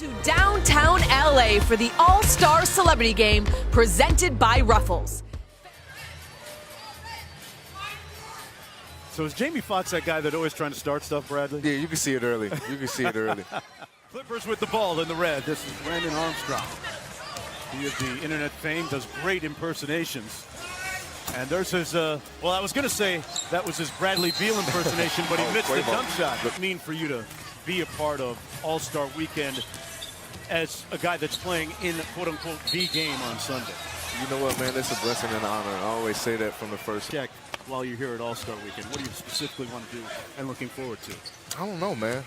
To downtown LA for the All-Star Celebrity Game presented by Ruffles. So is Jamie Foxx that guy that always trying to start stuff, Bradley? Yeah, you can see it early. You can see it early. Clippers with the ball in the red. This is Brandon Armstrong. He of the internet fame, does great impersonations. And there's his, well, I was going to say that was his Bradley Beal impersonation, but he missed the jump shot. What it mean for you to be a part of All-Star Weekend as a guy that's playing in quote-unquote the game on Sunday? You know what, man? It's a blessing and an honor. I always say that from the first check. While you're here at All-Star Weekend, what do you specifically want to do and looking forward to? I don't know, man.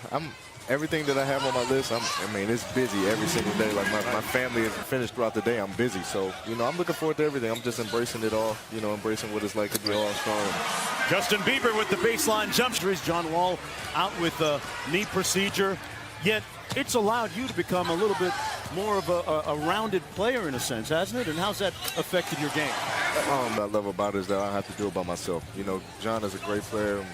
Everything that I have on my list, I mean, it's busy every single day. Like my family is finished throughout the day. I'm busy. So, you know, I'm looking forward to everything. I'm just embracing it all, you know, embracing what it's like to be All-Star. Justin Bieber with the baseline jump shot. John Wall out with a knee procedure. Yet it's allowed you to become a little bit more of a rounded player in a sense, hasn't it? And how's that affected your game? What I love about it is that I don't have to do it by myself. You know, John is a great player,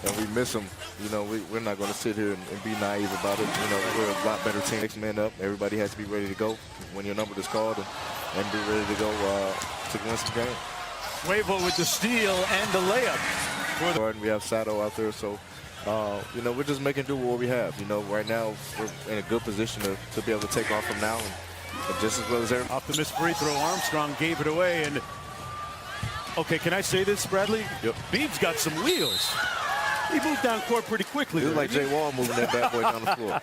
and we miss him. You know, we're not going to sit here and be naive about it. You know, we're a lot better team. Next man up. Everybody has to be ready to go when your number is called and be ready to go to win some game. QUAVO with the steal and the layup. And we have Sato out there, so you know, we're just making do with what we have. You know, right now we're in a good position to be able to take off from now and just as well as everyone. Off the missed free throw, Armstrong gave it away. And okay, can I say this, Bradley? Yep. Beeb's got some wheels. He moved down court pretty quickly. It was like Jay Wall moving that bad boy down the floor.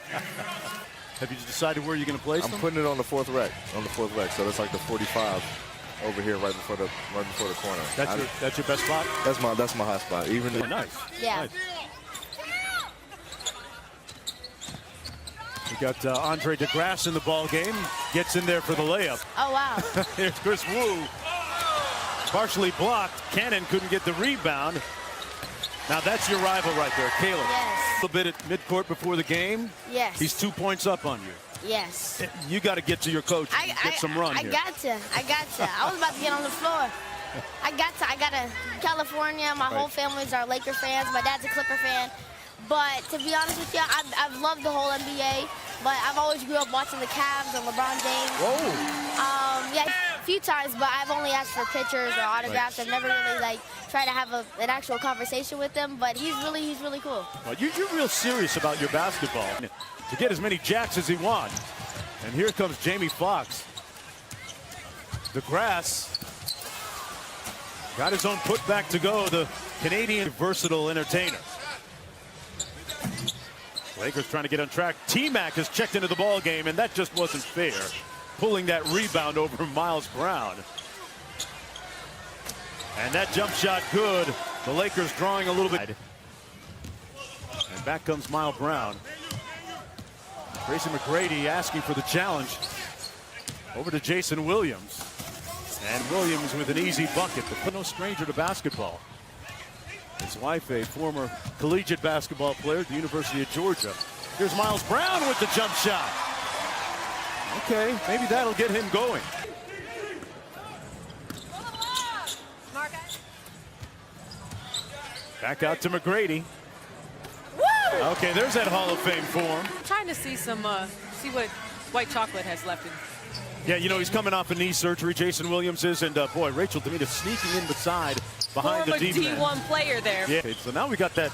Have you decided where you're going to place him? I'm putting it on the fourth rack. So that's like the 45 over here, right before the corner. That's your best spot. That's my hot spot. Even nice. Yeah. Nice. We got Andre DeGrasse in the ball game. Gets in there for the layup. Oh wow. Here's Chris Wu. Partially blocked. Cannon couldn't get the rebound. Now that's your rival right there, Caleb. Yes. A little bit at midcourt before the game. Yes. He's 2 points up on you. Yes. You got to get to your coach and get some run here. I got to. I was about to get on the floor. I got to. California, my whole family's are Laker fans. My dad's a Clipper fan. But to be honest with you, I've loved the whole NBA. But I've always grew up watching the Cavs and LeBron James. Whoa. Yeah, a few times, but I've only asked for pictures or autographs. I've never really tried to have an actual conversation with him. But he's really cool. Well, you're real serious about your basketball to get as many jacks as he wants. And here comes Jamie Foxx. DeGrasse got his own putback to go. The Canadian versatile entertainer. Lakers trying to get on track. T-Mac has checked into the ball game, and that just wasn't fair. Pulling that rebound over Miles Brown. And that jump shot good. The Lakers drawing a little bit. And back comes Miles Brown. Tracy McGrady asking for the challenge. Over to Jason Williams. And Williams with an easy bucket, but no stranger to basketball. His wife, a former collegiate basketball player at the University of Georgia. Here's Miles Brown with the jump shot. Okay, maybe that'll get him going. Back out to McGrady. Okay, there's that Hall of Fame form. I'm trying to see see what white chocolate has left in. Yeah, you know, he's coming off a knee surgery, Jason Williams is, and boy, Rachel Demita sneaking in beside behind the D-man. D1 player there. Yeah, so now we got that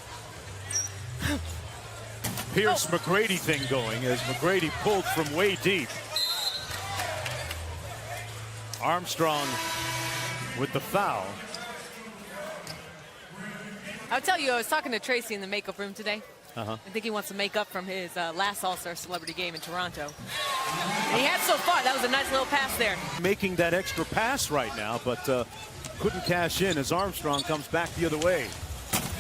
Pierce McGrady thing going as McGrady pulled from way deep. Armstrong with the foul. I'll tell you, I was talking to Tracy in the makeup room today. I think he wants to make up from his last All-Star Celebrity Game in Toronto. And he had so far. That was a nice little pass there. Making that extra pass right now, but couldn't cash in as Armstrong comes back the other way.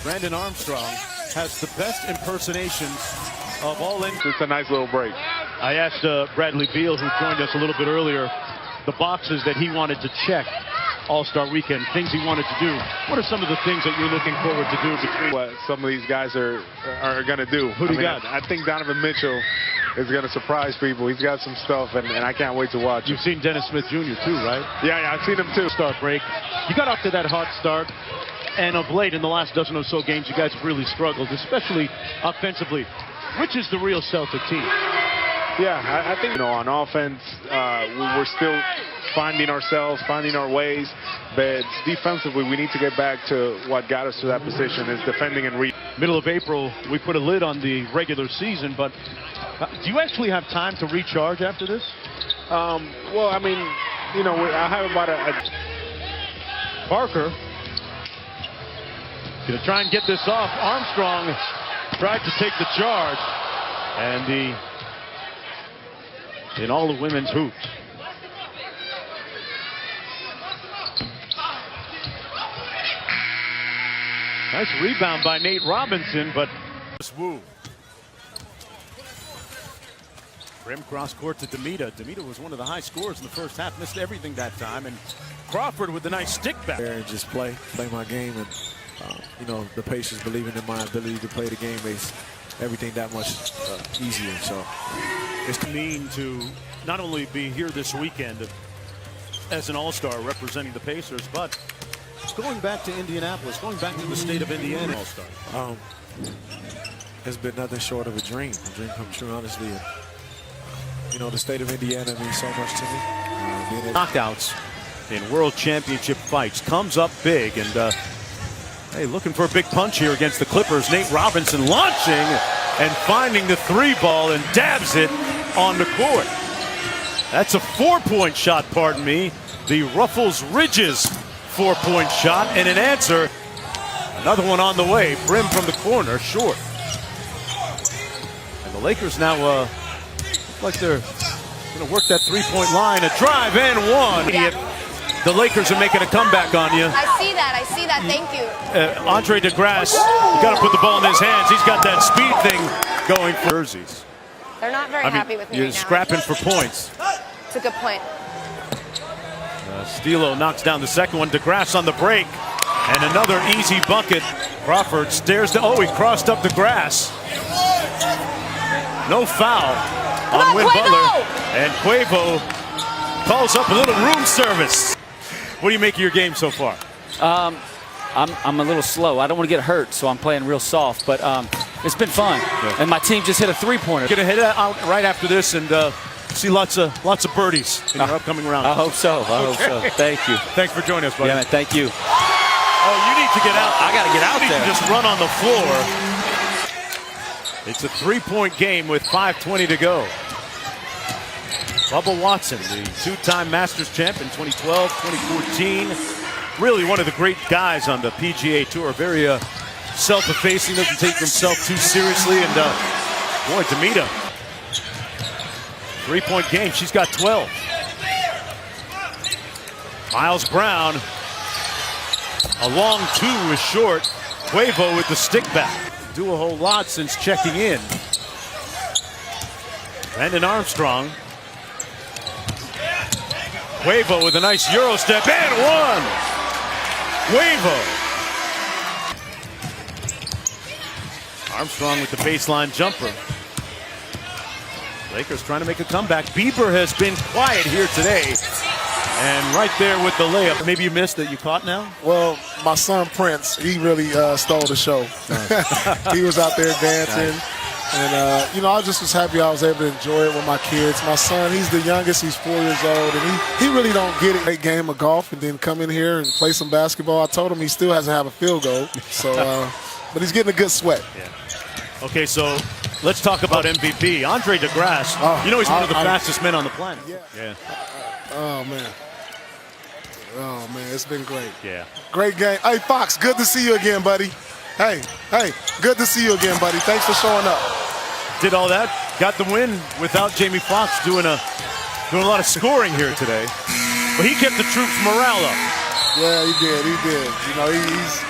Brandon Armstrong has the best impersonations of all in. It's a nice little break. I asked Bradley Beal, who joined us a little bit earlier, the boxes that he wanted to check All-Star Weekend, things he wanted to do. What are some of the things that you're looking forward to do between What some of these guys are going to do. Who do you got? I think Donovan Mitchell is going to surprise people. He's got some stuff, and I can't wait to watch. You've seen Dennis Smith Jr. too, right? Yeah, I've seen him too. Start break. You got off to that hot start, and of late, in the last dozen or so games, you guys have really struggled, especially offensively. Which is the real Celtic team? Yeah, I think, on offense, we're still finding ourselves, finding our ways. But defensively, we need to get back to what got us to that position, is defending and reading. Middle of April, we put a lid on the regular season, but do you actually have time to recharge after this? Well, I mean, I have about Parker gonna try and get this off. Armstrong tried to take the charge, and in all the women's hoops. Nice rebound by Nate Robinson, but Wu. Brim cross court to Demita. Demita was one of the high scorers in the first half, missed everything that time, and Crawford with a nice stick back. And just play my game, and the Pacers believing in my ability to play the game makes everything that much easier. So it's mean to not only be here this weekend as an all-star representing the Pacers, but going back to Indianapolis, going back to the state of Indiana all-star. It's been nothing short of a dream come true, honestly. The state of Indiana means so much to me. Knockouts in world championship fights, comes up big, and hey, looking for a big punch here against the Clippers. Nate Robinson launching and finding the three ball and dabs it on the court. That's a 4-point shot, pardon me. The Ruffles Ridges 4-point shot, and an answer. Another one on the way. Brim from the corner, short. And the Lakers now look like they're going to work that three-point line. A drive and one. Yeah. The Lakers are making a comeback on you. I see that. Thank you. Andre DeGrasse, you got to put the ball in his hands. He's got that speed thing going for jerseys. They're not very happy with me You're right now. scrapping for points. It's a good point. Stilo knocks down the second one. DeGrasse on the break. And another easy bucket. Crawford stares to, he crossed up the grass. No foul on Win Butler. And QUAVO calls up a little room service. What do you make of your game so far? I'm a little slow. I don't want to get hurt, so I'm playing real soft. But it's been fun. Yeah. And my team just hit a three-pointer. Gonna hit it out right after this and see lots of birdies in your upcoming round. I hope so. I hope so. Thank you. Thanks for joining us, buddy. Yeah, man, thank you. Oh, you need to get out. I got to get out there. Just run on the floor. It's a 3-point game with 5:20 to go. Bubba Watson, the two-time Masters champ in 2012, 2014. Really one of the great guys on the PGA Tour. Very self-effacing, doesn't take himself too seriously. And boy, Demita. 3-point game. She's got 12. Miles Brown. A long two is short. QUAVO with the stick back. Do a whole lot since checking in. Brandon Armstrong. QUAVO with a nice Euro step and one. QUAVO. Armstrong with the baseline jumper. Lakers trying to make a comeback. Bieber has been quiet here today. And right there with the layup. Maybe you missed that you caught now? Well, my son Prince, he really stole the show. Nice. He was out there dancing. Nice. And, I just was happy I was able to enjoy it with my kids. My son, he's the youngest. He's 4 years old. And he really don't get it. Great game of golf and then come in here and play some basketball. I told him he still hasn't had a field goal. So, but he's getting a good sweat. Yeah. Okay, so let's talk about MVP. Andre DeGrasse, he's one of the fastest men on the planet. Yeah. Oh, man. Oh, man, it's been great. Yeah. Great game. Hey, Fox, good to see you again, buddy. Hey, good to see you again, buddy. Thanks for showing up. Did all that, got the win without Jamie Foxx doing a lot of scoring here today. But he kept the troops' morale up. Yeah, he did. He's